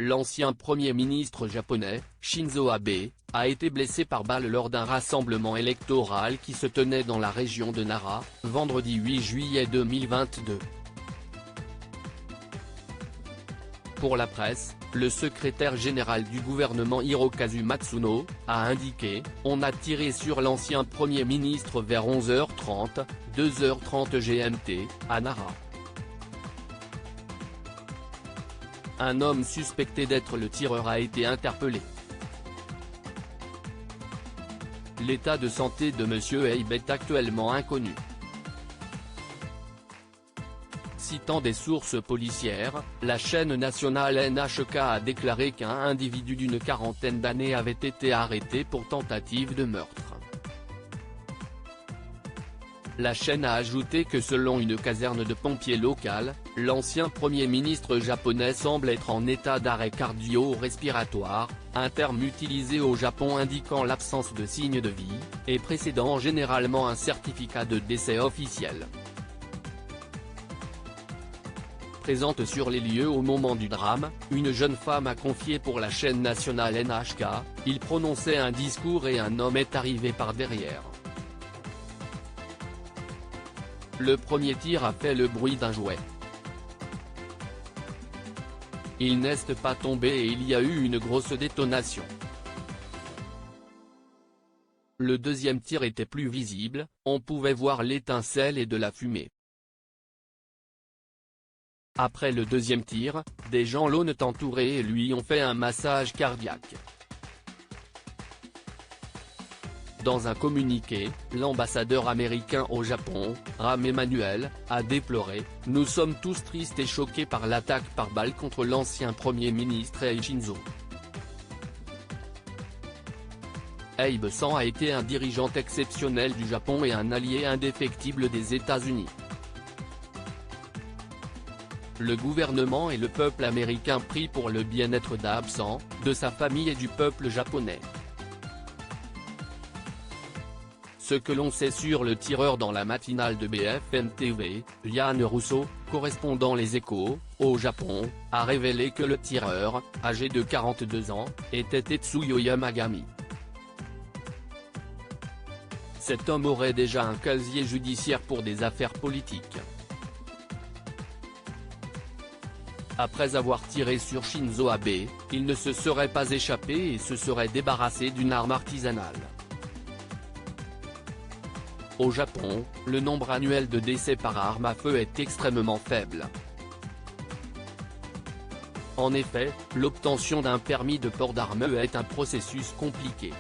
L'ancien Premier ministre japonais, Shinzo Abe, a été blessé par balle lors d'un rassemblement électoral qui se tenait dans la région de Nara, vendredi 8 juillet 2022. Pour la presse, le secrétaire général du gouvernement Hirokazu Matsuno a indiqué « On a tiré sur l'ancien Premier ministre vers 11h30, 2h30 GMT, à Nara. Un homme suspecté d'être le tireur a été interpellé. L'état de santé de M. Abe est actuellement inconnu. » Citant des sources policières, la chaîne nationale NHK a déclaré qu'un individu d'une quarantaine d'années avait été arrêté pour tentative de meurtre. La chaîne a ajouté que selon une caserne de pompiers locale, l'ancien Premier ministre japonais semble être en état d'arrêt cardio-respiratoire, un terme utilisé au Japon indiquant l'absence de signes de vie, et précédant généralement un certificat de décès officiel. Présente sur les lieux au moment du drame, une jeune femme a confié pour la chaîne nationale NHK, « Il prononçait un discours et un homme est arrivé par derrière. Le premier tir a fait le bruit d'un jouet. Il n'est pas tombé et il y a eu une grosse détonation. Le deuxième tir était plus visible, on pouvait voir l'étincelle et de la fumée. Après le deuxième tir, des gens l'ont entouré et lui ont fait un massage cardiaque. » Dans un communiqué, l'ambassadeur américain au Japon, Rahm Emanuel, a déploré « Nous sommes tous tristes et choqués par l'attaque par balle contre l'ancien Premier ministre Abe Shinzo. Abe San a été un dirigeant exceptionnel du Japon et un allié indéfectible des États-Unis. Le gouvernement et le peuple américain prient pour le bien-être d'Abe San, de sa famille et du peuple japonais. Ce que l'on sait sur le tireur dans la matinale de BFM TV, Yann Rousseau, correspondant Les Échos, au Japon, a révélé que le tireur, âgé de 42 ans, était Tetsuyo Yamagami. Cet homme aurait déjà un casier judiciaire pour des affaires politiques. Après avoir tiré sur Shinzo Abe, il ne se serait pas échappé et se serait débarrassé d'une arme artisanale. Au Japon, le nombre annuel de décès par arme à feu est extrêmement faible. En effet, l'obtention d'un permis de port d'arme est un processus compliqué.